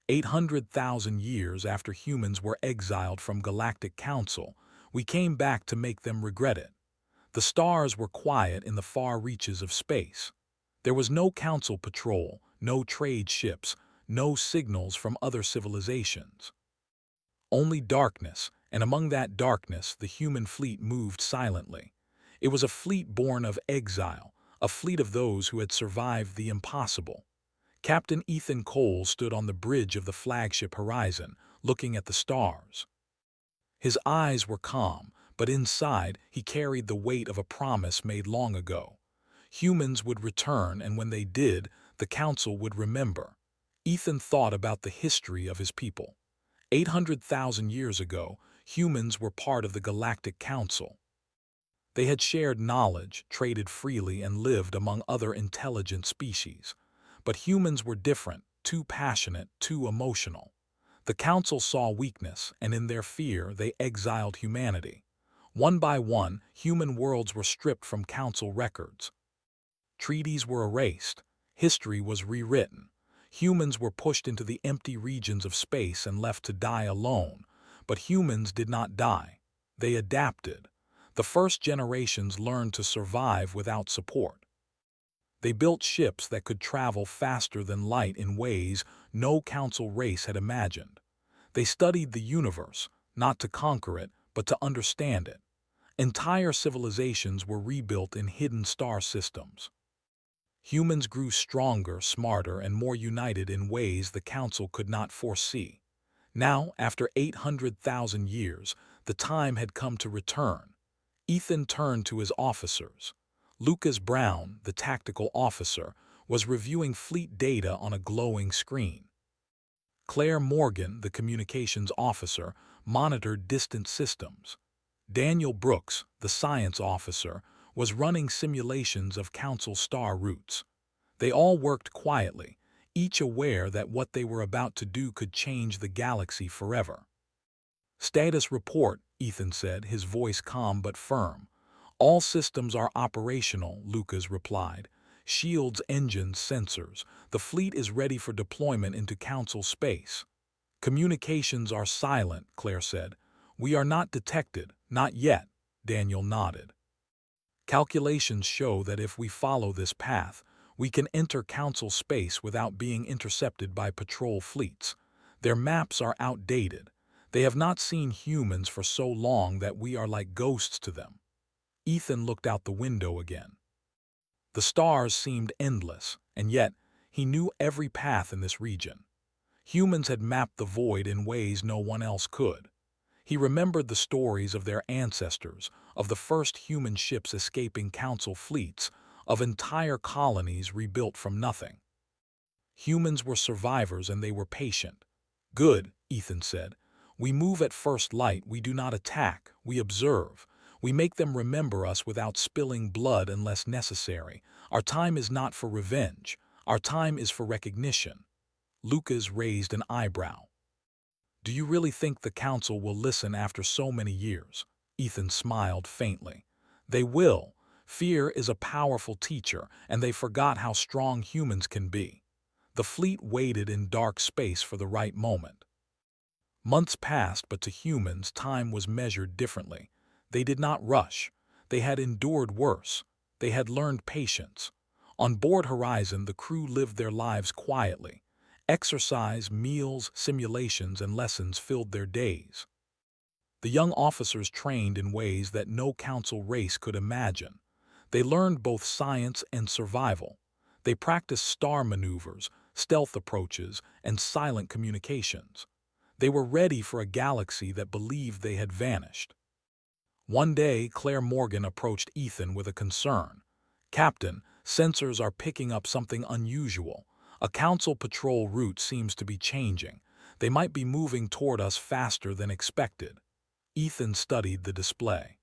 800,000 years after humans were exiled from Galactic Council, we came back to make them regret it. The stars were quiet in the far reaches of space. There was no council patrol, no trade ships, no signals from other civilizations. Only darkness, and among that darkness the human fleet moved silently. It was a fleet born of exile, a fleet of those who had survived the impossible. Captain Ethan Cole stood on the bridge of the flagship Horizon, looking at the stars. His eyes were calm, but inside he carried the weight of a promise made long ago. Humans would return, and when they did, the Council would remember. Ethan thought about the history of his people. 800,000 years ago, humans were part of the Galactic Council. They had shared knowledge, traded freely, and lived among other intelligent species. But humans were different, too passionate, too emotional. The Council saw weakness, and in their fear they exiled humanity. One by one, human worlds were stripped from Council records. Treaties were erased. History was rewritten. Humans were pushed into the empty regions of space and left to die alone. But humans did not die. They adapted. The first generations learned to survive without support. They built ships that could travel faster than light in ways no Council race had imagined. They studied the universe, not to conquer it, but to understand it. Entire civilizations were rebuilt in hidden star systems. Humans grew stronger, smarter, and more united in ways the Council could not foresee. Now, after 800,000 years, the time had come to return. Ethan turned to his officers. Lucas Brown, the tactical officer, was reviewing fleet data on a glowing screen. Claire Morgan, the communications officer, monitored distant systems. Daniel Brooks, the science officer, was running simulations of Council star routes. They all worked quietly, each aware that what they were about to do could change the galaxy forever. "Status report," Ethan said, his voice calm but firm. "All systems are operational," Lucas replied. "Shields, engines, sensors. The fleet is ready for deployment into Council space." "Communications are silent," Claire said. "We are not detected, not yet," Daniel nodded. "Calculations show that if we follow this path, we can enter Council space without being intercepted by patrol fleets. Their maps are outdated. They have not seen humans for so long that we are like ghosts to them." Ethan looked out the window again. The stars seemed endless, and yet he knew every path in this region. Humans had mapped the void in ways no one else could. He remembered the stories of their ancestors, of the first human ships escaping Council fleets, of entire colonies rebuilt from nothing. Humans were survivors and they were patient. "Good," Ethan said. "We move at first light, we do not attack, we observe. We make them remember us without spilling blood unless necessary. Our time is not for revenge. Our time is for recognition." Lucas raised an eyebrow. "Do you really think the Council will listen after so many years?" Ethan smiled faintly. "They will. Fear is a powerful teacher, and they forgot how strong humans can be." The fleet waited in dark space for the right moment. Months passed, but to humans, time was measured differently. They did not rush. They had endured worse. They had learned patience. On board Horizon, the crew lived their lives quietly. Exercise, meals, simulations, and lessons filled their days. The young officers trained in ways that no Council race could imagine. They learned both science and survival. They practiced star maneuvers, stealth approaches, and silent communications. They were ready for a galaxy that believed they had vanished. One day, Claire Morgan approached Ethan with a concern. "Captain, sensors are picking up something unusual. A Council patrol route seems to be changing. They might be moving toward us faster than expected." Ethan studied the display.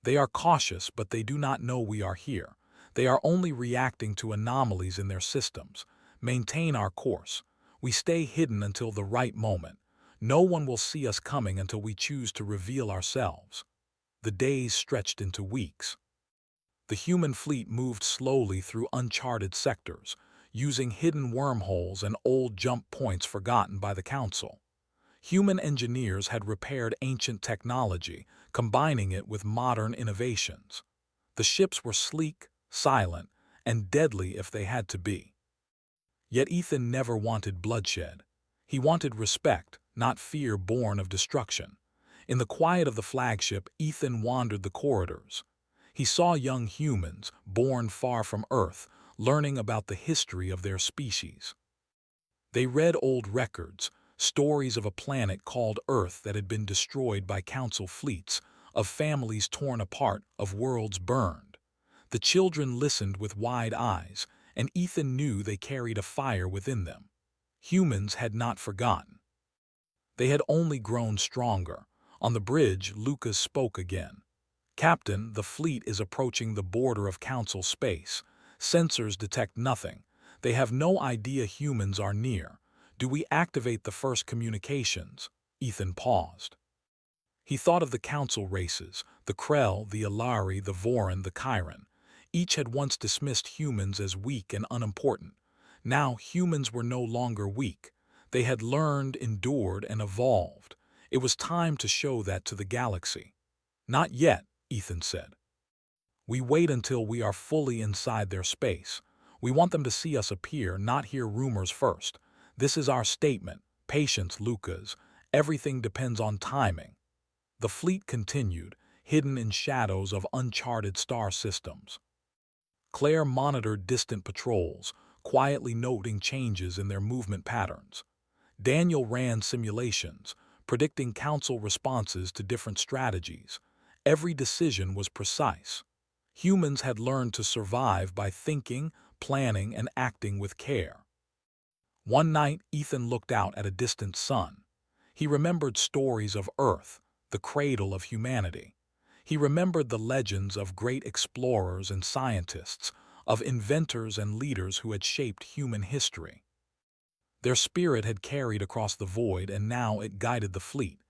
"They are cautious, but they do not know we are here. They are only reacting to anomalies in their systems. Maintain our course. We stay hidden until the right moment. No one will see us coming until we choose to reveal ourselves." The days stretched into weeks. The human fleet moved slowly through uncharted sectors. using hidden wormholes and old jump points forgotten by the Council. Human engineers had repaired ancient technology, combining it with modern innovations. The ships were sleek, silent, and deadly if they had to be. Yet Ethan never wanted bloodshed. He wanted respect, not fear born of destruction. In the quiet of the flagship, Ethan wandered the corridors. He saw young humans, born far from Earth, learning about the history of their species. They read old records, stories of a planet called Earth that had been destroyed by Council fleets, of families torn apart, of worlds burned. The children listened with wide eyes, and Ethan knew they carried a fire within them. Humans had not forgotten. They had only grown stronger. On the bridge, Lucas spoke again. "Captain, the fleet is approaching the border of Council space. Sensors detect nothing. They have no idea humans are near. Do we activate the first communications?" Ethan paused. He thought of the Council races, the Krell, the Ilari, the Vorin, the Chiron. Each had once dismissed humans as weak and unimportant. Now humans were no longer weak. They had learned, endured, and evolved. It was time to show that to the galaxy. "Not yet," Ethan said. "We wait until we are fully inside their space. We want them to see us appear, not hear rumors first. This is our statement. Patience, Lucas. Everything depends on timing." The fleet continued, hidden in shadows of uncharted star systems. Claire monitored distant patrols, quietly noting changes in their movement patterns. Daniel ran simulations, predicting Council responses to different strategies. Every decision was precise. Humans had learned to survive by thinking, planning, and acting with care. One night, Ethan looked out at a distant sun. He remembered stories of Earth, the cradle of humanity. He remembered the legends of great explorers and scientists, of inventors and leaders who had shaped human history. Their spirit had carried across the void, and now it guided the fleet.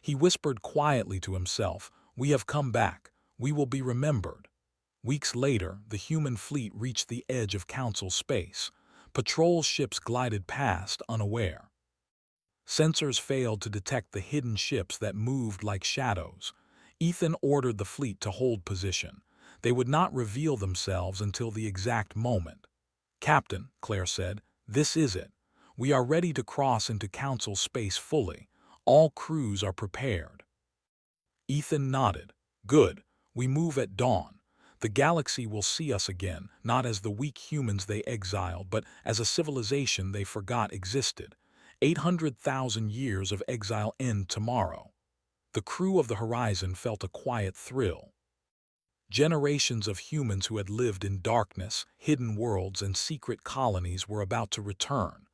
He whispered quietly to himself, "We have come back. We will be remembered." Weeks later, the human fleet reached the edge of Council space. Patrol ships glided past, unaware. Sensors failed to detect the hidden ships that moved like shadows. Ethan ordered the fleet to hold position. They would not reveal themselves until the exact moment. "Captain," Claire said, "this is it. We are ready to cross into Council space fully. All crews are prepared." Ethan nodded. "Good. We move at dawn. The galaxy will see us again, not as the weak humans they exiled, but as a civilization they forgot existed. 800,000 years of exile end tomorrow." The crew of the Horizon felt a quiet thrill. Generations of humans who had lived in darkness, hidden worlds, and secret colonies were about to return.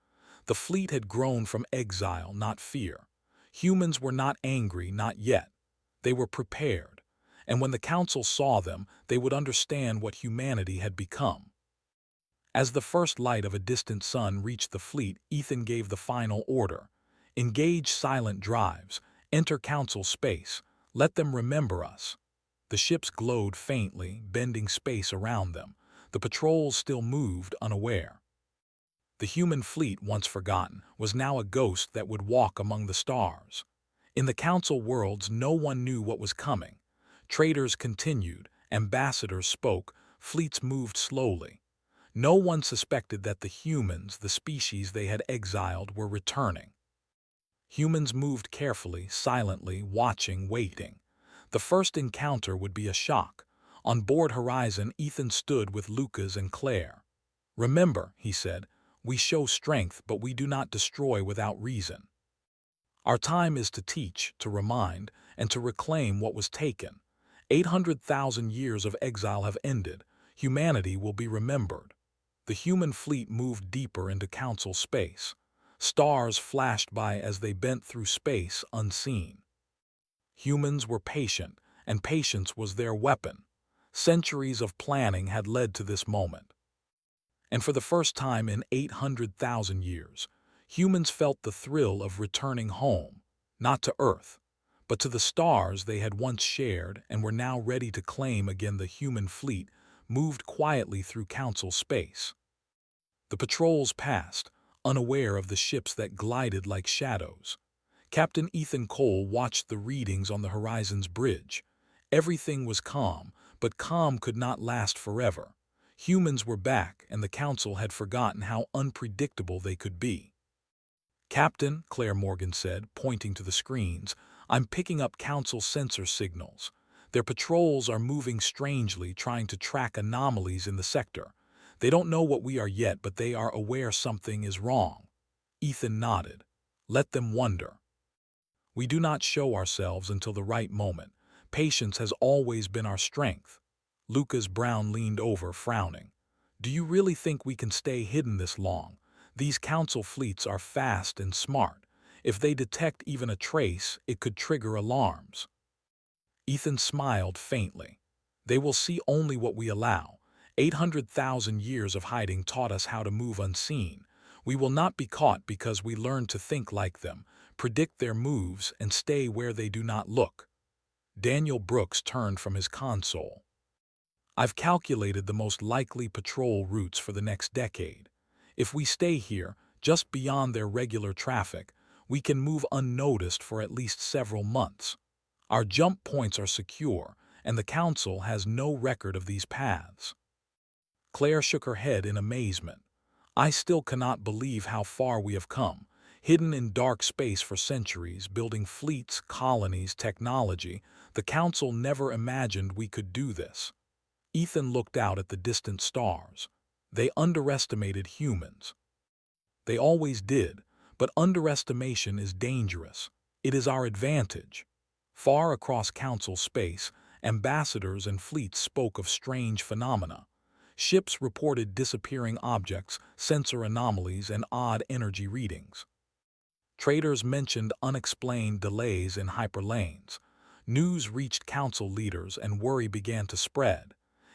The fleet had grown from exile, not fear. Humans were not angry, not yet. They were prepared. And when the Council saw them, they would understand what humanity had become. As the first light of a distant sun reached the fleet, Ethan gave the final order. "Engage silent drives. Enter Council space. Let them remember us." The ships glowed faintly, bending space around them. The patrols still moved, unaware. The human fleet, once forgotten, was now a ghost that would walk among the stars. In the Council worlds, no one knew what was coming. Traders continued, ambassadors spoke, fleets moved slowly. No one suspected that the humans, the species they had exiled, were returning. Humans moved carefully, silently, watching, waiting. The first encounter would be a shock. On board Horizon, Ethan stood with Lucas and Claire. "Remember," he said, "we show strength, but we do not destroy without reason. Our time is to teach, to remind, and to reclaim what was taken. 800,000 years of exile have ended. Humanity will be remembered." The human fleet moved deeper into Council space. Stars flashed by as they bent through space unseen. Humans were patient, and patience was their weapon. Centuries of planning had led to this moment. And for the first time in 800,000 years, humans felt the thrill of returning home, not to Earth, but to the stars they had once shared and were now ready to claim again. The human fleet moved quietly through Council space. The patrols passed, unaware of the ships that glided like shadows. Captain Ethan Cole watched the readings on the horizon's bridge. Everything was calm, but calm could not last forever. Humans were back, and the Council had forgotten how unpredictable they could be. "Captain," Claire Morgan said, pointing to the screens, "I'm picking up Council sensor signals. Their patrols are moving strangely, trying to track anomalies in the sector. They don't know what we are yet, but they are aware something is wrong." Ethan nodded. "Let them wonder. We do not show ourselves until the right moment. Patience has always been our strength." Lucas Brown leaned over, frowning. "Do you really think we can stay hidden this long? These Council fleets are fast and smart. If they detect even a trace, it could trigger alarms." Ethan smiled faintly. "They will see only what we allow. 800,000 years of hiding taught us how to move unseen. We will not be caught because we learn to think like them, predict their moves, and stay where they do not look." Daniel Brooks turned from his console. "I've calculated the most likely patrol routes for the next decade. If we stay here, just beyond their regular traffic, we can move unnoticed for at least several months. Our jump points are secure, and the Council has no record of these paths." Claire shook her head in amazement. "I still cannot believe how far we have come, hidden in dark space for centuries, building fleets, colonies, technology. The Council never imagined we could do this." Ethan looked out at the distant stars. "They underestimated humans." "They always did, but underestimation is dangerous. It is our advantage." Far across Council space, ambassadors and fleets spoke of strange phenomena. Ships reported disappearing objects, sensor anomalies, and odd energy readings. Traders mentioned unexplained delays in hyperlanes. News reached Council leaders, and worry began to spread.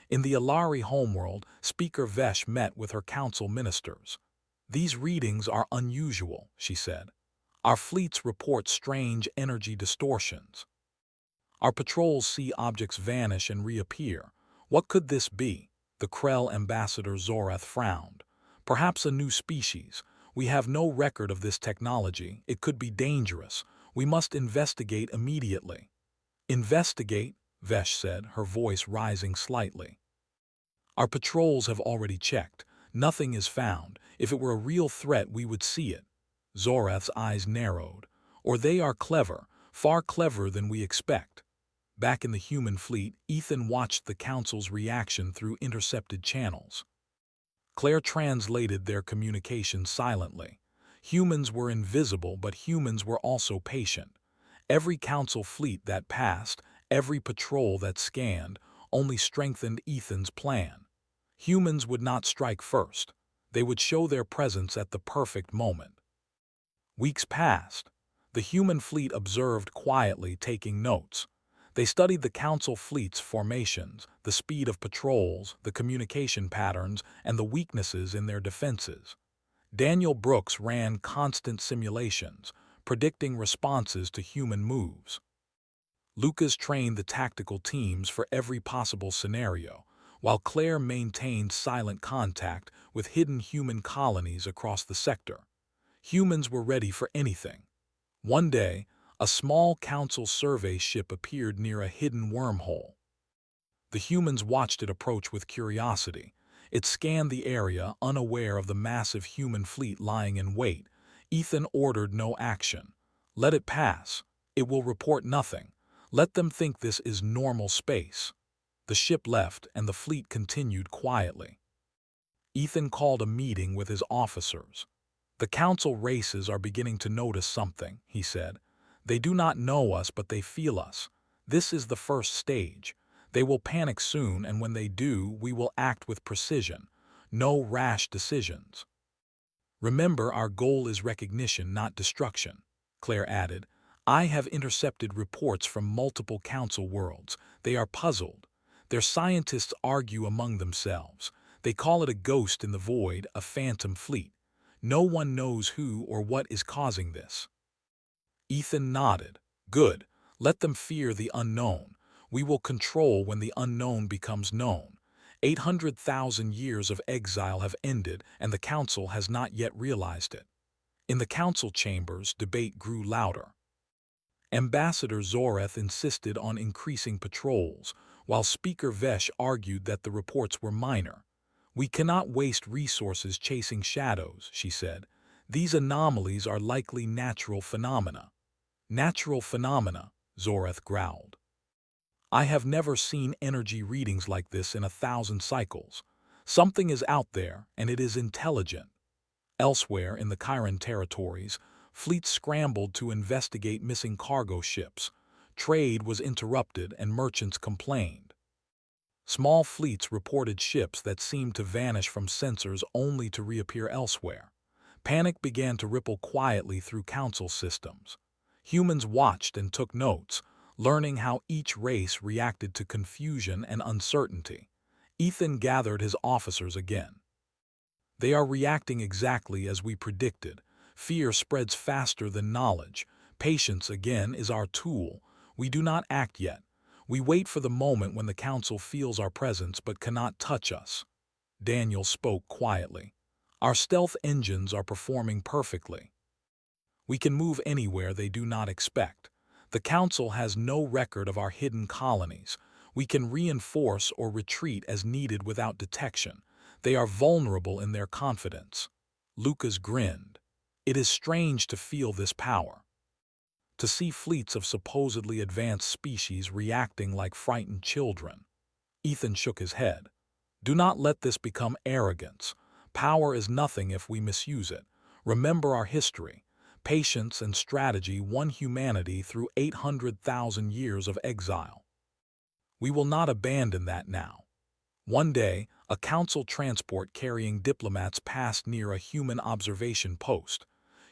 In the Alari homeworld, Speaker Vesh met with her Council ministers. "These readings are unusual," she said. "Our fleets report strange energy distortions. Our patrols see objects vanish and reappear. What could this be?" The Krell ambassador Zorath frowned. "Perhaps a new species. We have no record of this technology. It could be dangerous. We must investigate immediately." "Investigate," Vesh said, her voice rising slightly. "Our patrols have already checked. Nothing is found. If it were a real threat, we would see it." Zorath's eyes narrowed. "Or they are clever, far cleverer than we expect." Back in the human fleet, Ethan watched the Council's reaction through intercepted channels. Claire translated their communication silently. Humans were invisible, but humans were also patient. Every Council fleet that passed, every patrol that scanned, only strengthened Ethan's plan. Humans would not strike first. They would show their presence at the perfect moment. Weeks passed. The human fleet observed quietly, taking notes. They studied the Council fleet's formations, the speed of patrols, the communication patterns, and the weaknesses in their defenses. Daniel Brooks ran constant simulations, predicting responses to human moves. Lucas trained the tactical teams for every possible scenario, while Claire maintained silent contact with hidden human colonies across the sector. Humans were ready for anything. One day, a small Council survey ship appeared near a hidden wormhole. The humans watched it approach with curiosity. It scanned the area, unaware of the massive human fleet lying in wait. Ethan ordered no action. "Let it pass. It will report nothing. Let them think this is normal space." The ship left, and the fleet continued quietly. Ethan called a meeting with his officers. "The Council races are beginning to notice something," he said. "They do not know us, but they feel us. This is the first stage. They will panic soon, and when they do, we will act with precision. No rash decisions. Remember, our goal is recognition, not destruction," Claire added. "I have intercepted reports from multiple Council worlds. They are puzzled. Their scientists argue among themselves. They call it a ghost in the void, a phantom fleet. No one knows who or what is causing this." Ethan nodded. "Good. Let them fear the unknown. We will control when the unknown becomes known. 800,000 years of exile have ended, and the council has not yet realized it. In the council chambers, debate grew louder. Ambassador Zoreth insisted on increasing patrols, while Speaker Vesh argued that the reports were minor. "We cannot waste resources chasing shadows," she said. "These anomalies are likely natural phenomena." "Natural phenomena," Zoreth growled. "I have never seen energy readings like this in 1,000 cycles. Something is out there, and it is intelligent." Elsewhere in the Chiron territories, fleets scrambled to investigate missing cargo ships. Trade was interrupted and merchants complained. Small fleets reported ships that seemed to vanish from sensors only to reappear elsewhere. Panic began to ripple quietly through council systems. Humans watched and took notes, learning how each race reacted to confusion and uncertainty. Ethan gathered his officers again. "They are reacting exactly as we predicted. Fear spreads faster than knowledge. Patience, again, is our tool. We do not act yet. We wait for the moment when the council feels our presence but cannot touch us." Daniel spoke quietly. "Our stealth engines are performing perfectly. We can move anywhere they do not expect. The council has no record of our hidden colonies. We can reinforce or retreat as needed without detection. They are vulnerable in their confidence." Lucas grinned. "It is strange to feel this power. To see fleets of supposedly advanced species reacting like frightened children." Ethan shook his head. "Do not let this become arrogance. Power is nothing if we misuse it. Remember our history. Patience and strategy won humanity through 800,000 years of exile. We will not abandon that now." One day, a council transport carrying diplomats passed near a human observation post.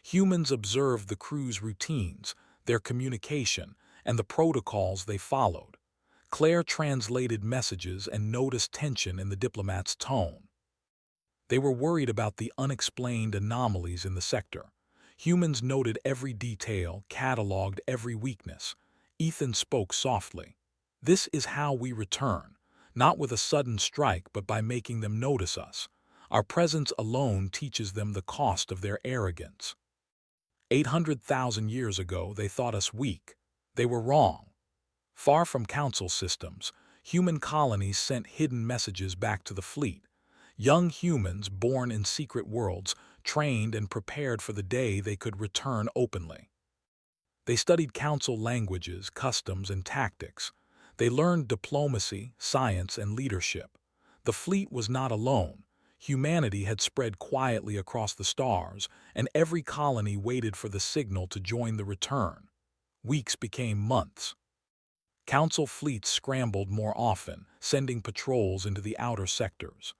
Humans observed the crew's routines, their communication, and the protocols they followed. Claire translated messages and noticed tension in the diplomat's tone. They were worried about the unexplained anomalies in the sector. Humans noted every detail, cataloged every weakness. Ethan spoke softly. "This is how we return, not with a sudden strike but by making them notice us. Our presence alone teaches them the cost of their arrogance. 800,000 years ago they thought us weak. They were wrong." Far from council systems, human colonies sent hidden messages back to the fleet. Young humans born in secret worlds, trained and prepared for the day they could return openly. They studied council languages, customs, and tactics. They learned diplomacy, science, and leadership. The fleet was not alone. Humanity had spread quietly across the stars, and every colony waited for the signal to join the return. Weeks became months. Council fleets scrambled more often, sending patrols into the outer sectors.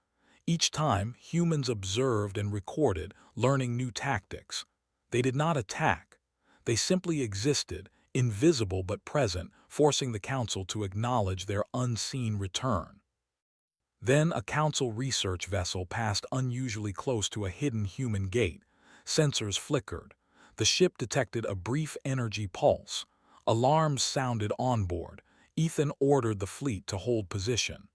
Each time, humans observed and recorded, learning new tactics. They did not attack. They simply existed, invisible but present, forcing the council to acknowledge their unseen return. Then a council research vessel passed unusually close to a hidden human gate. Sensors flickered. The ship detected a brief energy pulse. Alarms sounded on board. Ethan ordered the fleet to hold position.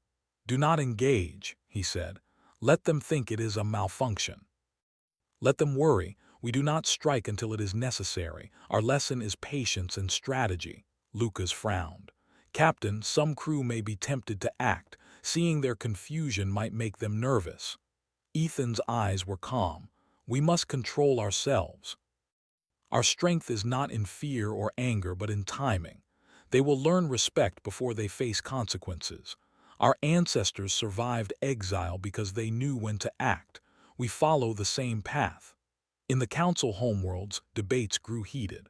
"Do not engage," he said. "Let them think it is a malfunction. Let them worry. We do not strike until it is necessary. Our lesson is patience and strategy." Lucas frowned. "Captain, some crew may be tempted to act. Seeing their confusion might make them nervous." Ethan's eyes were calm. "We must control ourselves. Our strength is not in fear or anger but in timing. They will learn respect before they face consequences. Our ancestors survived exile because they knew when to act. We follow the same path." In the council homeworlds, debates grew heated.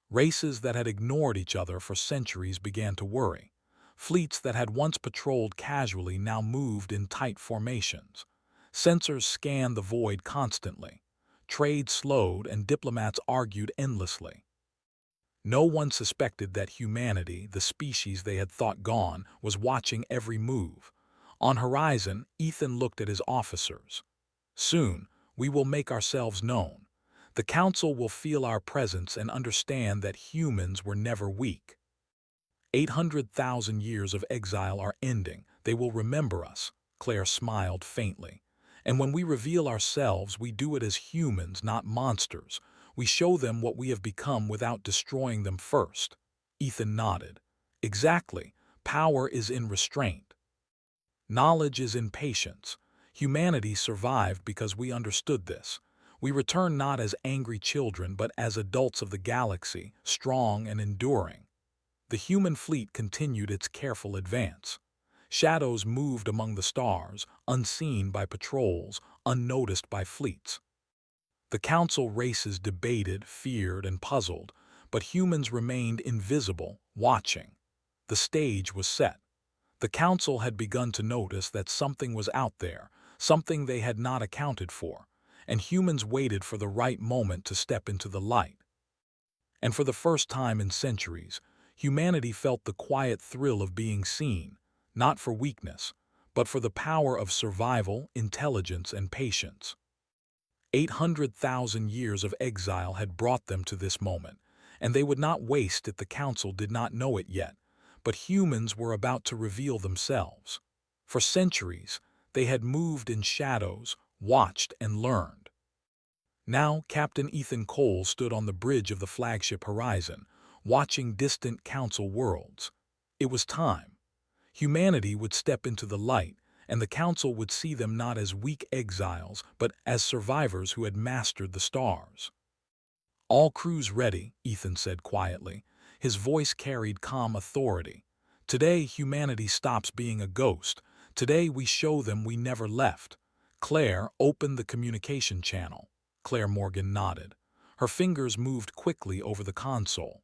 Races that had ignored each other for centuries began to worry. Fleets that had once patrolled casually now moved in tight formations. Sensors scanned the void constantly. Trade slowed and diplomats argued endlessly. No one suspected that humanity, the species they had thought gone, was watching every move. On horizon, Ethan looked at his officers. "Soon, we will make ourselves known. The council will feel our presence and understand that humans were never weak. 800,000 years of exile are ending. They will remember us. Claire smiled faintly. And when we reveal ourselves, we do it as humans, not monsters. We show them what we have become without destroying them first. Ethan nodded. Exactly. Power is in restraint. Knowledge is in patience. Humanity survived because we understood this. We return not as angry children, but as adults of the galaxy, strong and enduring. The human fleet continued its careful advance. Shadows moved among the stars, unseen by patrols, unnoticed by fleets. The council races debated, feared, and puzzled, but humans remained invisible, watching. The stage was set. The council had begun to notice that something was out there, something they had not accounted for, and humans waited for the right moment to step into the light. And for the first time in centuries, humanity felt the quiet thrill of being seen, not for weakness, but for the power of survival, intelligence, and patience. 800,000 years of exile had brought them to this moment, and they would not waste it. The council did not know it yet, but humans were about to reveal themselves. For centuries, they had moved in shadows, watched, and learned. Now, Captain Ethan Cole stood on the bridge of the flagship Horizon, watching distant council worlds. It was time. Humanity would step into the light, and the council would see them not as weak exiles, but as survivors who had mastered the stars. All crews ready, Ethan said quietly. His voice carried calm authority. Today, humanity stops being a ghost. Today, we show them we never left. Claire opened the communication channel. Claire Morgan nodded. Her fingers moved quickly over the console.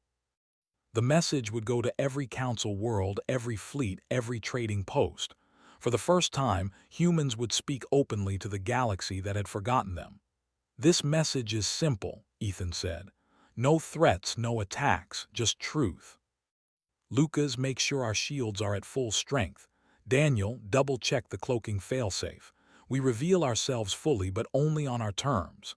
The message would go to every council world, every fleet, every trading post. For the first time, humans would speak openly to the galaxy that had forgotten them. This message is simple, Ethan said. No threats, no attacks, just truth. Lucas, make sure our shields are at full strength. Daniel, double-check the cloaking failsafe. We reveal ourselves fully, but only on our terms.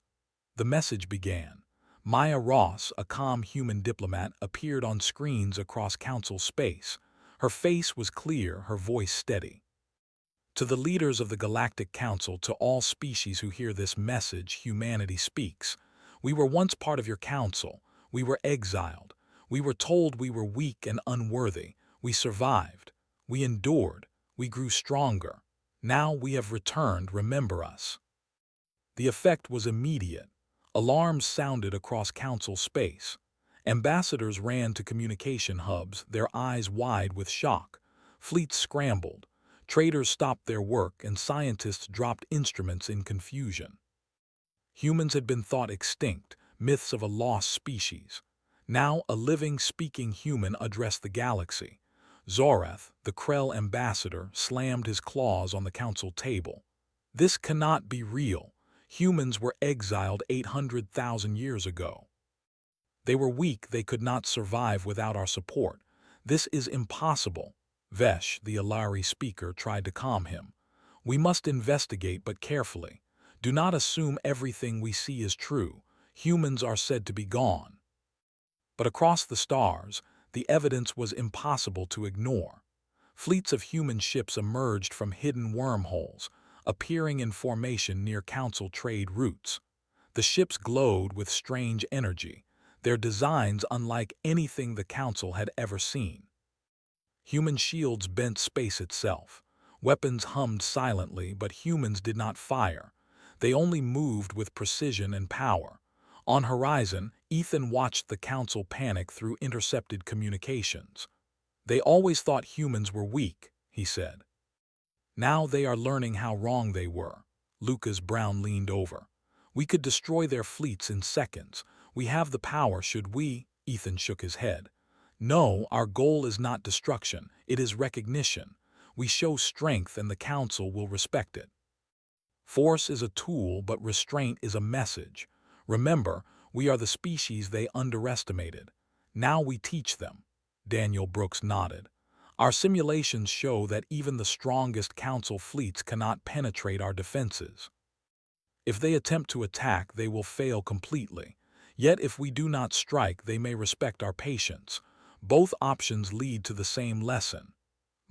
The message began. Maya Ross, a calm human diplomat, appeared on screens across council space. Her face was clear, her voice steady. To the leaders of the Galactic Council, to all species who hear this message, humanity speaks. We were once part of your council. We were exiled. We were told we were weak and unworthy. We survived. We endured. We grew stronger. Now we have returned, remember us. The effect was immediate. Alarms sounded across council space. Ambassadors ran to communication hubs, their eyes wide with shock. Fleets scrambled. Traders stopped their work, and scientists dropped instruments in confusion. Humans had been thought extinct, myths of a lost species. Now a living, speaking human addressed the galaxy. Zorath, the Krell ambassador, slammed his claws on the council table. This cannot be real. Humans were exiled 800,000 years ago. They were weak, they could not survive without our support. This is impossible. Vesh, the Alari speaker, tried to calm him. We must investigate, but carefully. Do not assume everything we see is true. Humans are said to be gone. But across the stars, the evidence was impossible to ignore. Fleets of human ships emerged from hidden wormholes, appearing in formation near council trade routes. The ships glowed with strange energy, their designs unlike anything the council had ever seen. Human shields bent space itself. Weapons hummed silently, but humans did not fire. They only moved with precision and power. On Horizon, Ethan watched the council panic through intercepted communications. They always thought humans were weak, he said. Now they are learning how wrong they were. Lucas Brown leaned over. We could destroy their fleets in seconds. We have the power, should we? Ethan shook his head. No, our goal is not destruction, it is recognition. We show strength and the council will respect it. Force is a tool, but restraint is a message. Remember, we are the species they underestimated. Now we teach them. Daniel Brooks nodded. Our simulations show that even the strongest council fleets cannot penetrate our defenses. If they attempt to attack, they will fail completely. Yet if we do not strike, they may respect our patience. Both options lead to the same lesson.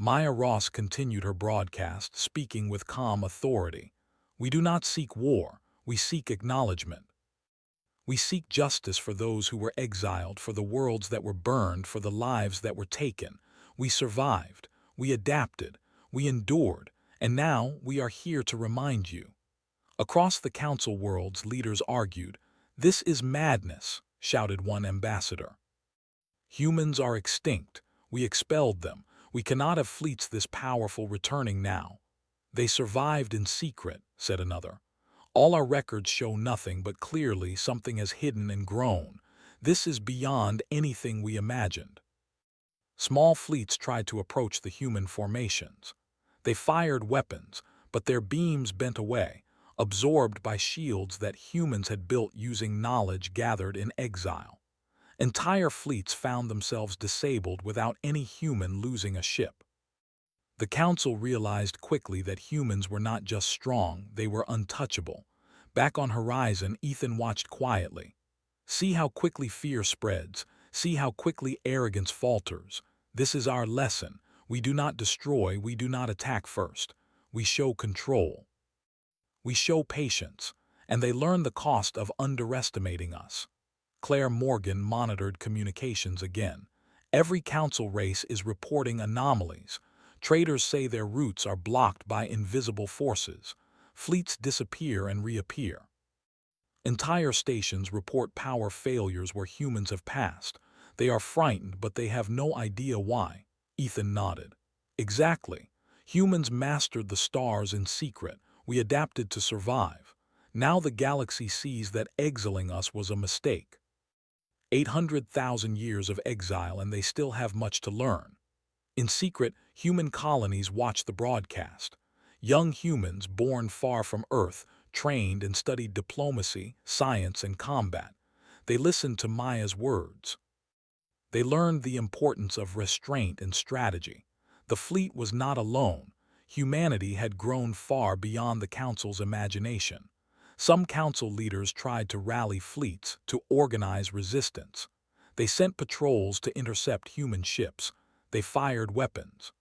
Maya Ross continued her broadcast, speaking with calm authority. We do not seek war, we seek acknowledgement. We seek justice for those who were exiled, for the worlds that were burned, for the lives that were taken. We survived, we adapted, we endured, and now we are here to remind you. Across the council worlds, leaders argued. This is madness, shouted one ambassador. Humans are extinct. We expelled them. We cannot have fleets this powerful returning now. They survived in secret, said another. All our records show nothing, but clearly something has hidden and grown. This is beyond anything we imagined. Small fleets tried to approach the human formations. They fired weapons, but their beams bent away, absorbed by shields that humans had built using knowledge gathered in exile. Entire fleets found themselves disabled without any human losing a ship. The council realized quickly that humans were not just strong, they were untouchable. Back on Horizon, Ethan watched quietly. See how quickly fear spreads. See how quickly arrogance falters. This is our lesson. We do not destroy, we do not attack first. We show control. We show patience, and they learn the cost of underestimating us. Claire Morgan monitored communications again. Every council race is reporting anomalies. Traders say their routes are blocked by invisible forces. Fleets disappear and reappear. Entire stations report power failures where humans have passed. They are frightened, but they have no idea why. Ethan nodded. Exactly. Humans mastered the stars in secret. We adapted to survive. Now the galaxy sees that exiling us was a mistake. 800,000 years of exile, and they still have much to learn. In secret, human colonies watch the broadcast. Young humans born far from Earth, trained and studied diplomacy, science, and combat. They listened to Maya's words. They learned the importance of restraint and strategy. The fleet was not alone. Humanity had grown far beyond the Council's imagination. Some Council leaders tried to rally fleets, to organize resistance. They sent patrols to intercept human ships. They fired weapons.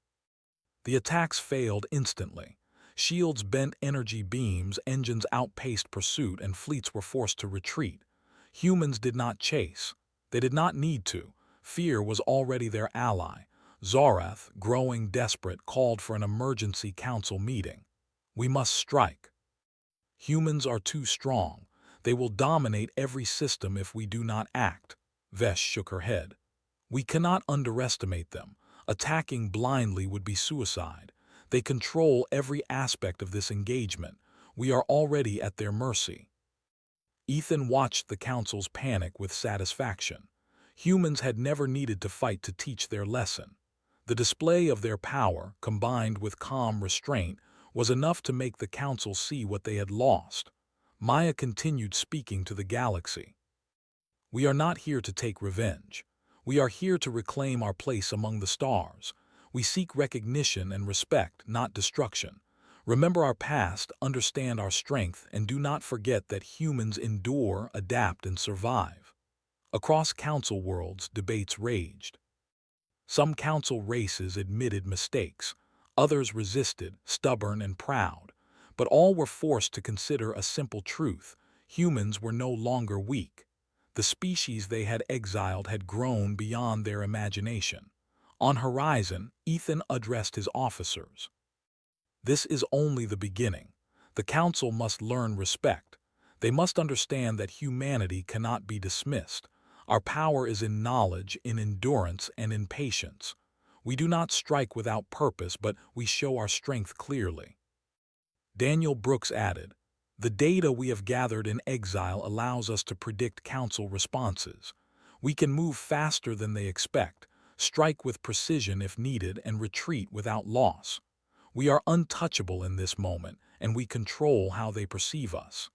The attacks failed instantly. Shields bent energy beams, engines outpaced pursuit, and fleets were forced to retreat. Humans did not chase. They did not need to. Fear was already their ally. Zorath, growing desperate, called for an emergency council meeting. We must strike. Humans are too strong. They will dominate every system if we do not act. Vesh shook her head. We cannot underestimate them. Attacking blindly would be suicide. They control every aspect of this engagement. We are already at their mercy. Ethan watched the council's panic with satisfaction. Humans had never needed to fight to teach their lesson. The display of their power, combined with calm restraint, was enough to make the council see what they had lost. Maya continued speaking to the galaxy. We are not here to take revenge. We are here to reclaim our place among the stars. We seek recognition and respect, not destruction. Remember our past, understand our strength, and do not forget that humans endure, adapt, and survive. Across council worlds, debates raged. Some council races admitted mistakes. Others resisted, stubborn and proud. But all were forced to consider a simple truth. Humans were no longer weak. The species they had exiled had grown beyond their imagination. On Horizon, Ethan addressed his officers. This is only the beginning. The Council must learn respect. They must understand that humanity cannot be dismissed. Our power is in knowledge, in endurance, and in patience. We do not strike without purpose, but we show our strength clearly. Daniel Brooks added, the data we have gathered in exile allows us to predict council responses. We can move faster than they expect, strike with precision if needed, and retreat without loss. We are untouchable in this moment, and we control how they perceive us.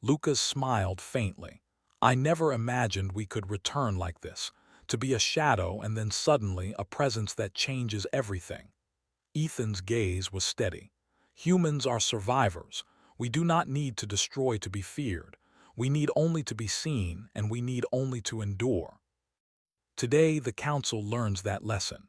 Lucas smiled faintly. I never imagined we could return like this, to be a shadow and then suddenly a presence that changes everything. Ethan's gaze was steady. Humans are survivors. We do not need to destroy to be feared. We need only to be seen, and we need only to endure. Today, the Council learns that lesson.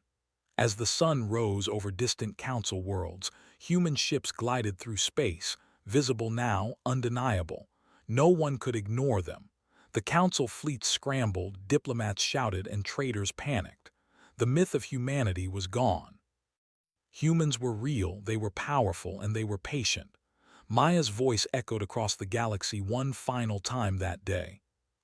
As the sun rose over distant council worlds, human ships glided through space, visible now, undeniable. No one could ignore them. The council fleets scrambled, diplomats shouted, and traders panicked. The myth of humanity was gone. Humans were real, they were powerful, and they were patient. Maya's voice echoed across the galaxy one final time that day.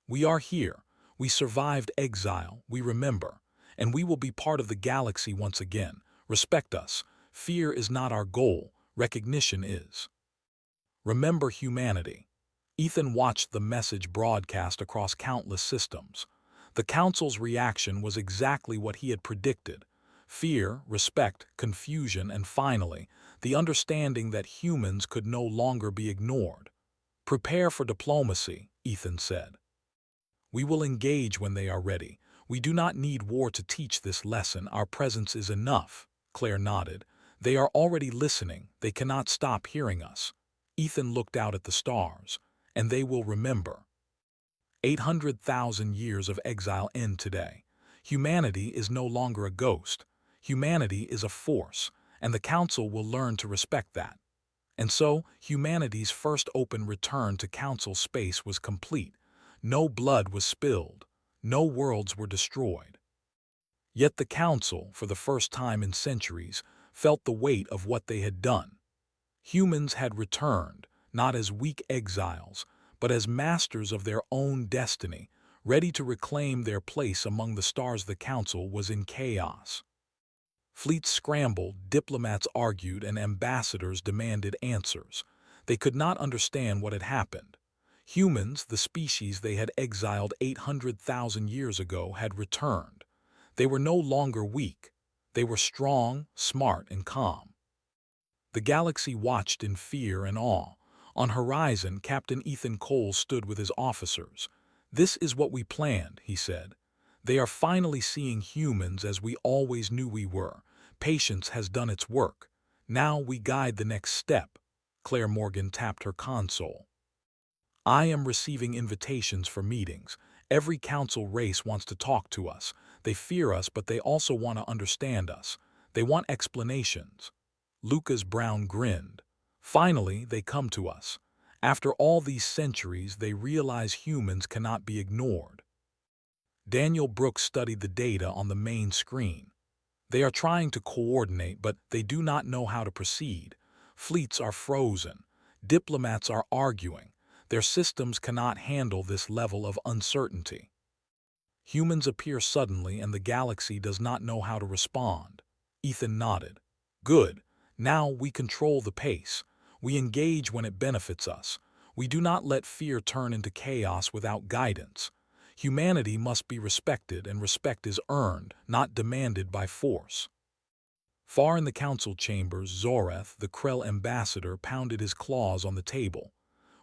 We are here. We survived exile. We remember. And we will be part of the galaxy once again. Respect us. Fear is not our goal. Recognition is. Remember humanity. Ethan watched the message broadcast across countless systems. The Council's reaction was exactly what he had predicted. Fear, respect, confusion, and finally, the understanding that humans could no longer be ignored. Prepare for diplomacy, Ethan said. We will engage when they are ready. We do not need war to teach this lesson. Our presence is enough. Claire nodded. They are already listening. They cannot stop hearing us. Ethan looked out at the stars. And they will remember. 800,000 years of exile end today. Humanity is no longer a ghost. Humanity is a force, and the Council will learn to respect that. And so, humanity's first open return to Council space was complete. No blood was spilled. No worlds were destroyed. Yet the Council, for the first time in centuries, felt the weight of what they had done. Humans had returned, not as weak exiles, but as masters of their own destiny, ready to reclaim their place among the stars. The Council was in chaos. Fleets scrambled, diplomats argued, and ambassadors demanded answers. They could not understand what had happened. Humans, the species they had exiled 800,000 years ago, had returned. They were no longer weak. They were strong, smart, and calm. The galaxy watched in fear and awe. On horizon, Captain Ethan Cole stood with his officers. "This is what we planned," he said. "They are finally seeing humans as we always knew we were. Patience has done its work. Now we guide the next step." Claire Morgan tapped her console. "I am receiving invitations for meetings. Every council race wants to talk to us. They fear us, but they also want to understand us. They want explanations." Lucas Brown grinned. "Finally, they come to us. After all these centuries, they realize humans cannot be ignored." Daniel Brooks studied the data on the main screen. "They are trying to coordinate, but they do not know how to proceed. Fleets are frozen. Diplomats are arguing. Their systems cannot handle this level of uncertainty. Humans appear suddenly and the galaxy does not know how to respond." Ethan nodded. "Good. Now we control the pace. We engage when it benefits us. We do not let fear turn into chaos without guidance. Humanity must be respected, and respect is earned, not demanded by force." Far in the council chambers, Zoreth, the Krell ambassador, pounded his claws on the table.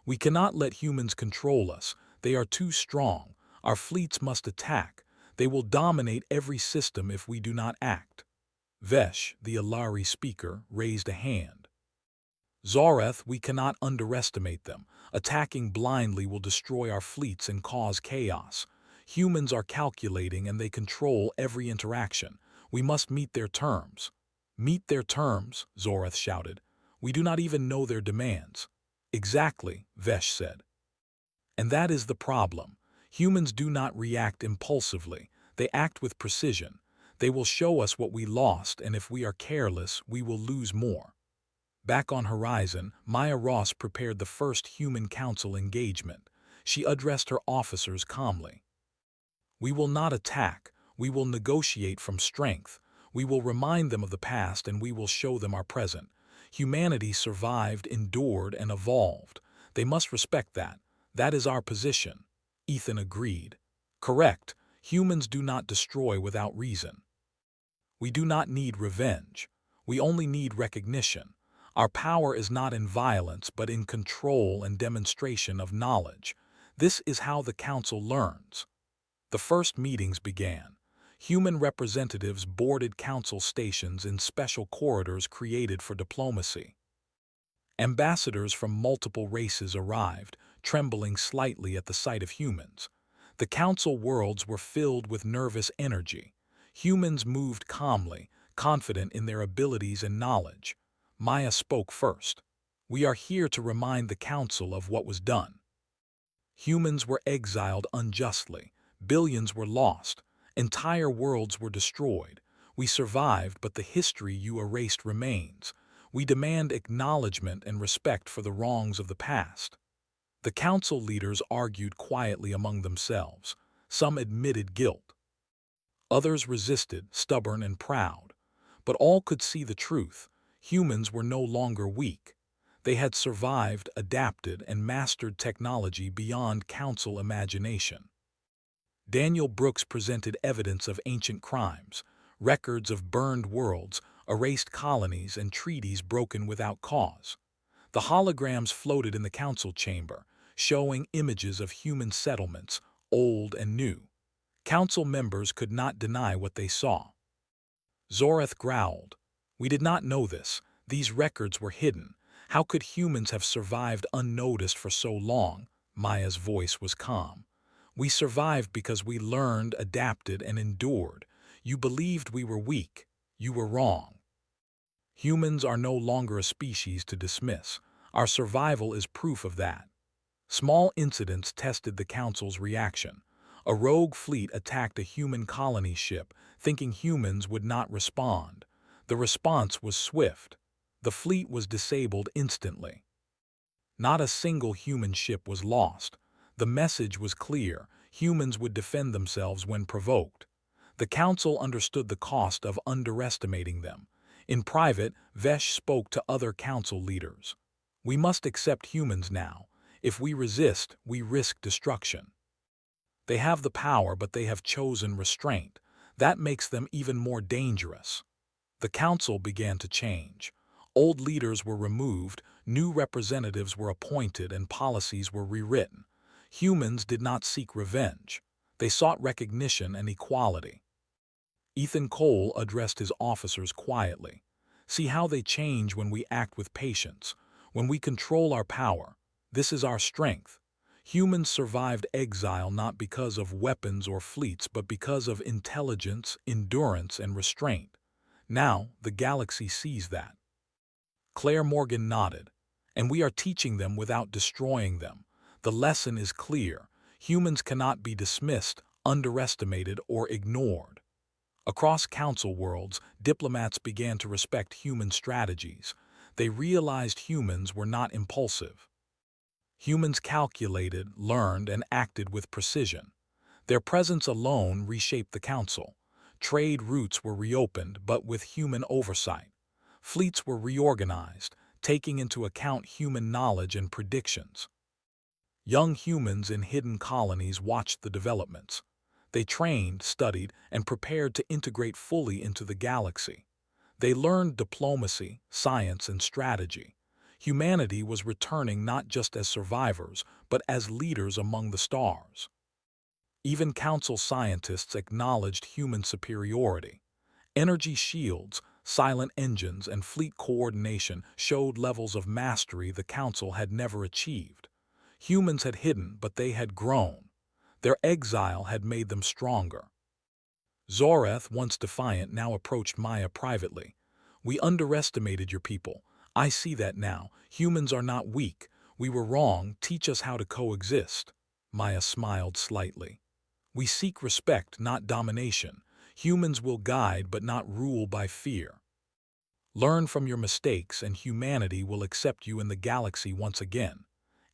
"We cannot let humans control us. They are too strong. Our fleets must attack. They will dominate every system if we do not act." Vesh, the Alari speaker, raised a hand. "Zoreth, we cannot underestimate them. Attacking blindly will destroy our fleets and cause chaos. Humans are calculating and they control every interaction. We must meet their terms." "Meet their terms?" Zoreth shouted. "We do not even know their demands." "Exactly," Vesh said. "And that is the problem. Humans do not react impulsively. They act with precision. They will show us what we lost, and if we are careless, we will lose more." Back on Horizon, Maya Ross prepared the first human council engagement. She addressed her officers calmly. "We will not attack. We will negotiate from strength. We will remind them of the past, and we will show them our present. Humanity survived, endured, and evolved. They must respect that. That is our position." Ethan agreed. "Correct. Humans do not destroy without reason. We do not need revenge. We only need recognition. Our power is not in violence, but in control and demonstration of knowledge. This is how the Council learns." The first meetings began. Human representatives boarded council stations in special corridors created for diplomacy. Ambassadors from multiple races arrived, trembling slightly at the sight of humans. The council worlds were filled with nervous energy. Humans moved calmly, confident in their abilities and knowledge. Maya spoke first. "We are here to remind the Council of what was done. Humans were exiled unjustly. Billions were lost. Entire worlds were destroyed. We survived, but the history you erased remains. We demand acknowledgement and respect for the wrongs of the past." The council leaders argued quietly among themselves. Some admitted guilt. Others resisted, stubborn and proud. But all could see the truth. Humans were no longer weak. They had survived, adapted, and mastered technology beyond council imagination. Daniel Brooks presented evidence of ancient crimes, records of burned worlds, erased colonies, and treaties broken without cause. The holograms floated in the council chamber, showing images of human settlements, old and new. Council members could not deny what they saw. Zoreth growled. "We did not know this. These records were hidden. How could humans have survived unnoticed for so long?" Maya's voice was calm. "We survived because we learned, adapted, and endured. You believed we were weak. You were wrong. Humans are no longer a species to dismiss. Our survival is proof of that." Small incidents tested the Council's reaction. A rogue fleet attacked a human colony ship, thinking humans would not respond. The response was swift. The fleet was disabled instantly. Not a single human ship was lost. The message was clear: humans would defend themselves when provoked. The Council understood the cost of underestimating them. In private, Vesh spoke to other Council leaders. "We must accept humans now. If we resist, we risk destruction. They have the power, but they have chosen restraint. That makes them even more dangerous." The council began to change. Old leaders were removed, new representatives were appointed, and policies were rewritten. Humans did not seek revenge. They sought recognition and equality. Ethan Cole addressed his officers quietly. "See how they change when we act with patience, when we control our power. This is our strength. Humans survived exile not because of weapons or fleets, but because of intelligence, endurance, and restraint. Now, the galaxy sees that." Claire Morgan nodded. "And we are teaching them without destroying them. The lesson is clear. Humans cannot be dismissed, underestimated, or ignored." Across council worlds, diplomats began to respect human strategies. They realized humans were not impulsive. Humans calculated, learned, and acted with precision. Their presence alone reshaped the council. Trade routes were reopened, but with human oversight. Fleets were reorganized, taking into account human knowledge and predictions. Young humans in hidden colonies watched the developments. They trained, studied, and prepared to integrate fully into the galaxy. They learned diplomacy, science, and strategy. Humanity was returning not just as survivors, but as leaders among the stars. Even council scientists acknowledged human superiority. Energy shields, silent engines, and fleet coordination showed levels of mastery the council had never achieved. Humans had hidden, but they had grown. Their exile had made them stronger. Zoreth, once defiant, now approached Maya privately. "We underestimated your people. I see that now. Humans are not weak. We were wrong. Teach us how to coexist." Maya smiled slightly. "We seek respect, not domination. Humans will guide, but not rule by fear. Learn from your mistakes, and humanity will accept you in the galaxy once again."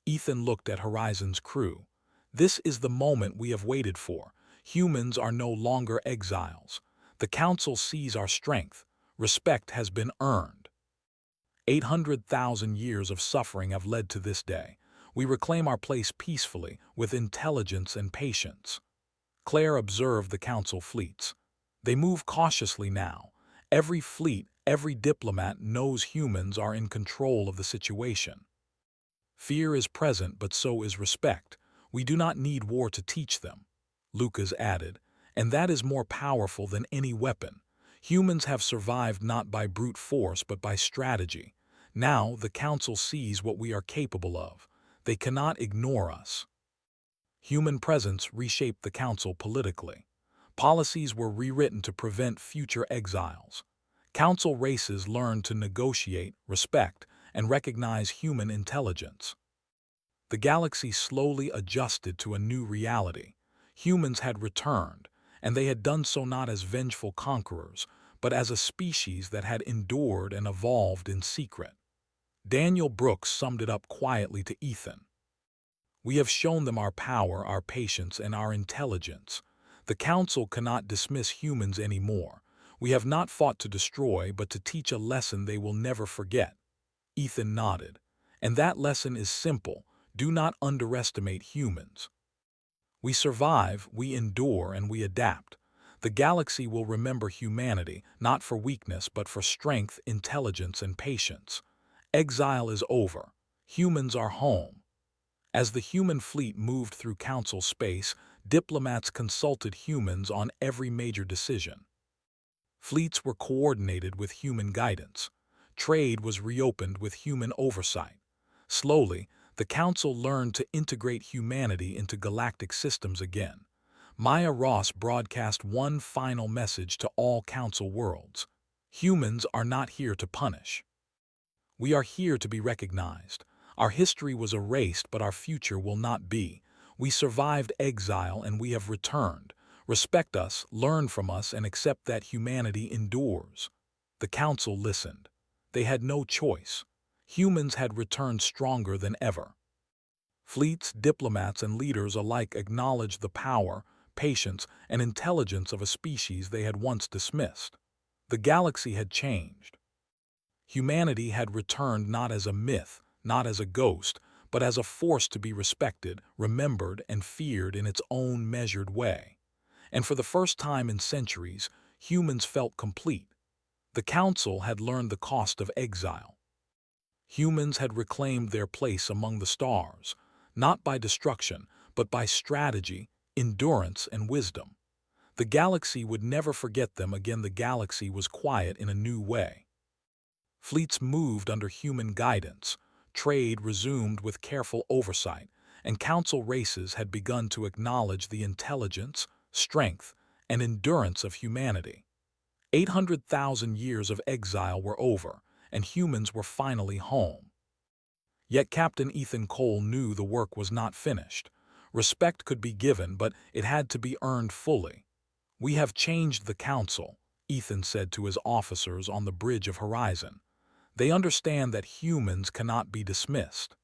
Ethan looked at Horizon's crew. "This is the moment we have waited for. Humans are no longer exiles. The Council sees our strength. Respect has been earned. 800,000 years of suffering have led to this day. We reclaim our place peacefully, with intelligence and patience." Claire observed the Council fleets. They move cautiously now. Every fleet, every diplomat knows humans are in control of the situation. "Fear is present, but so is respect. We do not need war to teach them," Lucas added, "and that is more powerful than any weapon. Humans have survived not by brute force, but by strategy. Now the Council sees what we are capable of. They cannot ignore us." Human presence reshaped the Council politically. Policies were rewritten to prevent future exiles. Council races learned to negotiate, respect, and recognize human intelligence. The galaxy slowly adjusted to a new reality. Humans had returned, and they had done so not as vengeful conquerors, but as a species that had endured and evolved in secret. Daniel Brooks summed it up quietly to Ethan. "We have shown them our power, our patience, and our intelligence. The Council cannot dismiss humans anymore. We have not fought to destroy, but to teach a lesson they will never forget." Ethan nodded. "And that lesson is simple. Do not underestimate humans. We survive, we endure, and we adapt. The galaxy will remember humanity, not for weakness, but for strength, intelligence, and patience. Exile is over. Humans are home." As the human fleet moved through Council space, diplomats consulted humans on every major decision. Fleets were coordinated with human guidance. Trade was reopened with human oversight. Slowly, the Council learned to integrate humanity into galactic systems again. Maya Ross broadcast one final message to all Council worlds. "Humans are not here to punish. We are here to be recognized. Our history was erased, but our future will not be. We survived exile and we have returned. Respect us, learn from us, and accept that humanity endures." The Council listened. They had no choice. Humans had returned stronger than ever. Fleets, diplomats, and leaders alike acknowledged the power, patience, and intelligence of a species they had once dismissed. The galaxy had changed. Humanity had returned not as a myth, not as a ghost, but as a force to be respected, remembered, and feared in its own measured way. And for the first time in centuries, humans felt complete. The Council had learned the cost of exile. Humans had reclaimed their place among the stars, not by destruction, but by strategy, endurance, and wisdom. The galaxy would never forget them again. The galaxy was quiet in a new way. Fleets moved under human guidance, trade resumed with careful oversight, and Council races had begun to acknowledge the intelligence, strength, and endurance of humanity. 800,000 years of exile were over, and humans were finally home. Yet Captain Ethan Cole knew the work was not finished. Respect could be given, but it had to be earned fully. "We have changed the Council," Ethan said to his officers on the bridge of Horizon. "They understand that humans cannot be dismissed.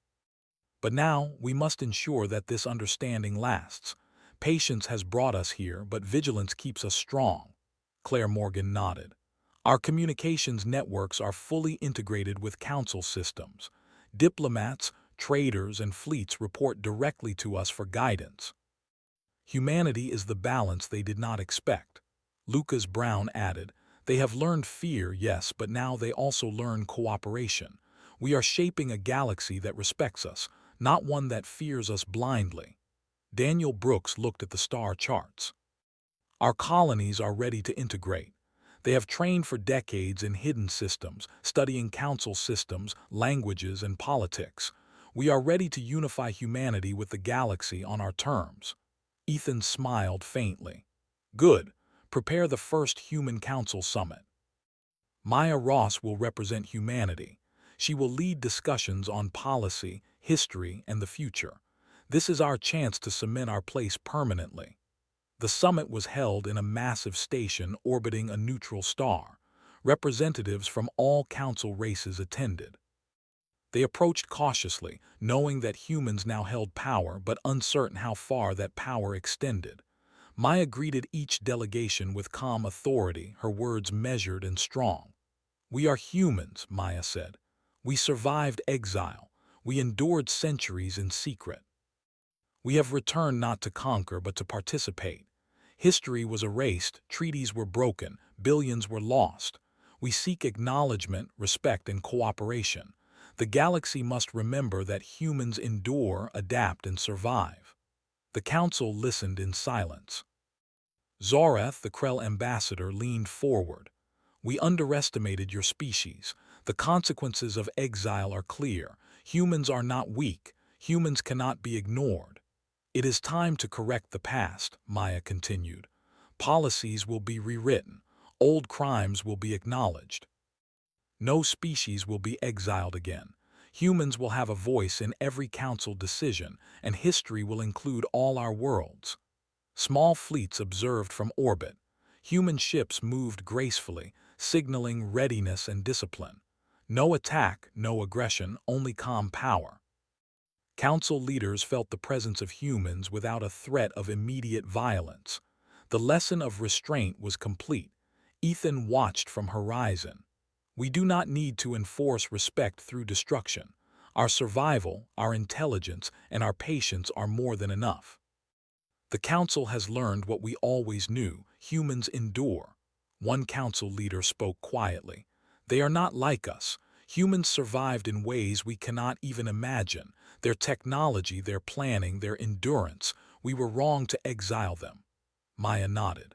But now we must ensure that this understanding lasts. Patience has brought us here, but vigilance keeps us strong." Claire Morgan nodded. "Our communications networks are fully integrated with Council systems. Diplomats, traders, and fleets report directly to us for guidance. Humanity is the balance they did not expect." Lucas Brown added, "They have learned fear, yes, but now they also learn cooperation. We are shaping a galaxy that respects us, not one that fears us blindly." Daniel Brooks looked at the star charts. "Our colonies are ready to integrate. They have trained for decades in hidden systems, studying Council systems, languages, and politics. We are ready to unify humanity with the galaxy on our terms." Ethan smiled faintly. "Good. Prepare the first Human Council Summit. Maya Ross will represent humanity. She will lead discussions on policy, history, and the future. This is our chance to cement our place permanently." The summit was held in a massive station orbiting a neutral star. Representatives from all Council races attended. They approached cautiously, knowing that humans now held power, but uncertain how far that power extended. Maya greeted each delegation with calm authority, her words measured and strong. "We are humans," Maya said. "We survived exile. We endured centuries in secret. We have returned not to conquer, but to participate. History was erased, treaties were broken, billions were lost. We seek acknowledgement, respect, and cooperation. The galaxy must remember that humans endure, adapt, and survive." The Council listened in silence. Zorath, the Krell ambassador, leaned forward. "We underestimated your species. The consequences of exile are clear. Humans are not weak. Humans cannot be ignored." "It is time to correct the past," Maya continued. "Policies will be rewritten. Old crimes will be acknowledged. No species will be exiled again. Humans will have a voice in every council decision, and history will include all our worlds. Small fleets observed from orbit. Human ships moved gracefully, signaling readiness and discipline. No attack, no aggression, only calm power. Council leaders felt the presence of humans without a threat of immediate violence. The lesson of restraint was complete. Ethan watched from horizon. We do not need to enforce respect through destruction. Our survival, our intelligence, and our patience are more than enough. The council has learned what we always knew: humans endure. One council leader spoke quietly. They are not like us. Humans survived in ways we cannot even imagine. Their technology, their planning, their endurance. We were wrong to exile them. Maya nodded.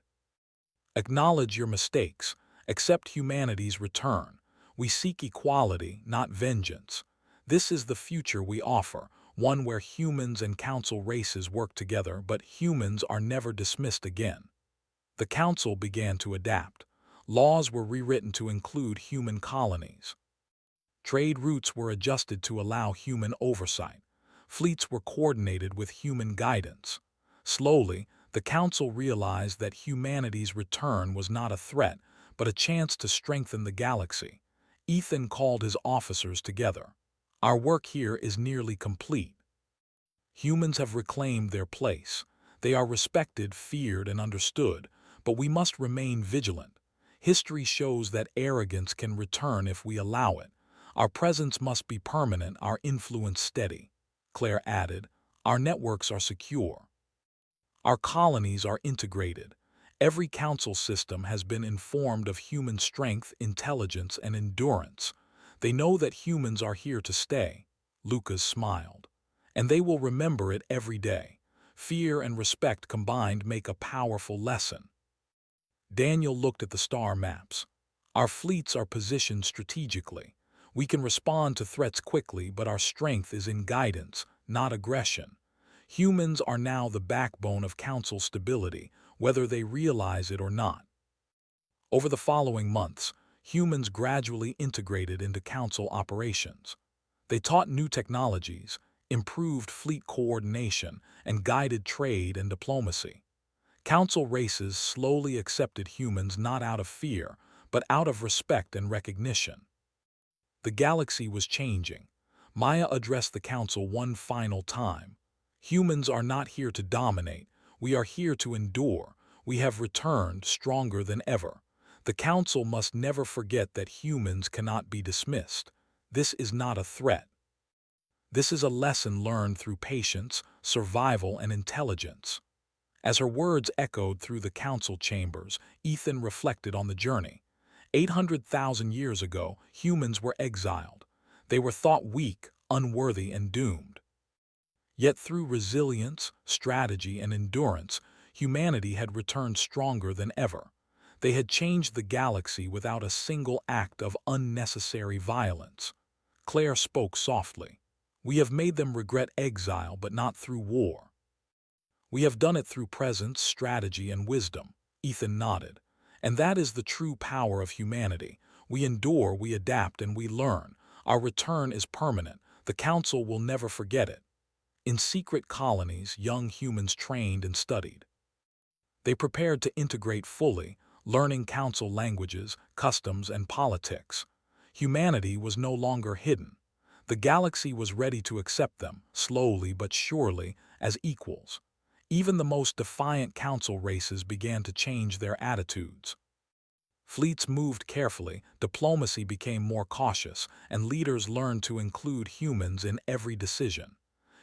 Acknowledge your mistakes. Accept humanity's return. We seek equality, not vengeance. This is the future we offer, one where humans and council races work together, but humans are never dismissed again. The council began to adapt. Laws were rewritten to include human colonies. Trade routes were adjusted to allow human oversight. Fleets were coordinated with human guidance. Slowly, the council realized that humanity's return was not a threat, but a chance to strengthen the galaxy. Ethan called his officers together. Our work here is nearly complete. Humans have reclaimed their place. They are respected, feared, and understood, but we must remain vigilant. History shows that arrogance can return if we allow it. Our presence must be permanent, our influence steady. Claire added, our networks are secure. Our colonies are integrated. Every council system has been informed of human strength, intelligence, and endurance. They know that humans are here to stay. Lucas smiled. And they will remember it every day. Fear and respect combined make a powerful lesson. Daniel looked at the star maps. Our fleets are positioned strategically. We can respond to threats quickly, but our strength is in guidance, not aggression. Humans are now the backbone of council stability, whether they realize it or not. Over the following months, humans gradually integrated into council operations. They taught new technologies, improved fleet coordination, and guided trade and diplomacy. Council races slowly accepted humans not out of fear, but out of respect and recognition. The galaxy was changing. Maya addressed the council one final time. Humans are not here to dominate. We are here to endure. We have returned stronger than ever. The council must never forget that humans cannot be dismissed. This is not a threat. This is a lesson learned through patience, survival, and intelligence. As her words echoed through the council chambers, Ethan reflected on the journey. 800,000 years ago, humans were exiled. They were thought weak, unworthy, and doomed. Yet through resilience, strategy, and endurance, humanity had returned stronger than ever. They had changed the galaxy without a single act of unnecessary violence. Claire spoke softly. We have made them regret exile, but not through war. We have done it through presence, strategy, and wisdom. Ethan nodded. And that is the true power of humanity. We endure, we adapt, and we learn. Our return is permanent. The council will never forget it. In secret colonies, young humans trained and studied. They prepared to integrate fully, learning council languages, customs, and politics. Humanity was no longer hidden. The galaxy was ready to accept them, slowly but surely, as equals. Even the most defiant council races began to change their attitudes. Fleets moved carefully, diplomacy became more cautious, and leaders learned to include humans in every decision.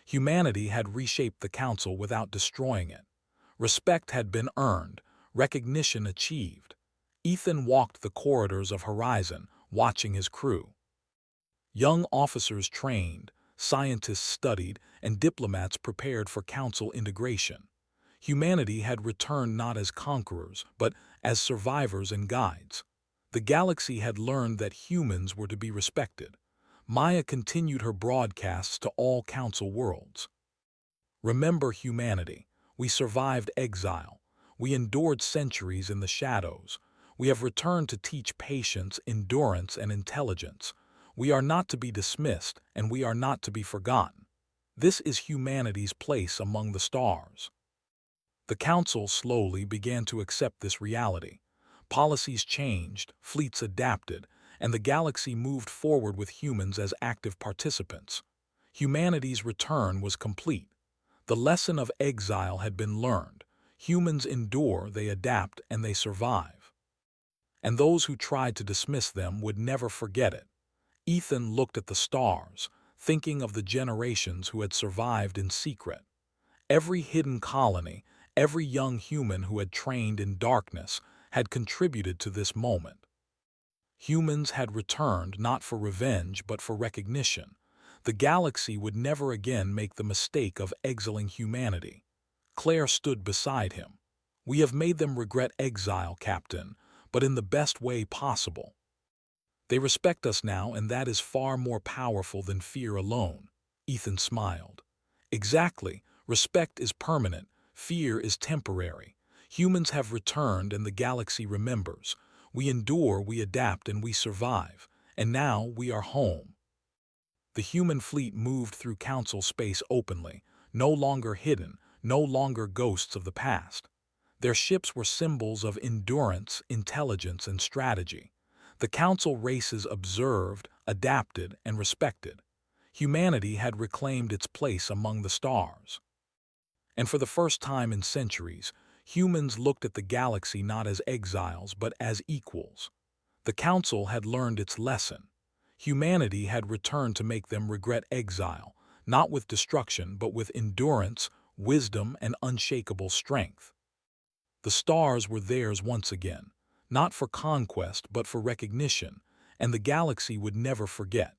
Humanity had reshaped the council without destroying it. Respect had been earned, recognition achieved. Ethan walked the corridors of Horizon, watching his crew. Young officers trained, scientists studied, and diplomats prepared for council integration. Humanity had returned not as conquerors, but as survivors and guides. The galaxy had learned that humans were to be respected. Maya continued her broadcasts to all council worlds. Remember humanity. We survived exile. We endured centuries in the shadows. We have returned to teach patience, endurance, and intelligence. We are not to be dismissed, and we are not to be forgotten. This is humanity's place among the stars. The Council slowly began to accept this reality. Policies changed, fleets adapted, and the galaxy moved forward with humans as active participants. Humanity's return was complete. The lesson of exile had been learned. Humans endure, they adapt, and they survive. And those who tried to dismiss them would never forget it. Ethan looked at the stars, thinking of the generations who had survived in secret. Every hidden colony, every young human who had trained in darkness, had contributed to this moment. Humans had returned not for revenge but for recognition. The galaxy would never again make the mistake of exiling humanity. Claire stood beside him. "We have made them regret exile, Captain, but in the best way possible. They respect us now, and that is far more powerful than fear alone." Ethan smiled. "Exactly. Respect is permanent. Fear is temporary. Humans have returned, and the galaxy remembers. We endure, we adapt, and we survive. And now we are home." The human fleet moved through Council space openly, no longer hidden, no longer ghosts of the past. Their ships were symbols of endurance, intelligence, and strategy. The Council races observed, adapted, and respected. Humanity had reclaimed its place among the stars. And for the first time in centuries, humans looked at the galaxy not as exiles but as equals. The Council had learned its lesson. Humanity had returned to make them regret exile, not with destruction but with endurance, wisdom, and unshakable strength. The stars were theirs once again, not for conquest but for recognition, and the galaxy would never forget.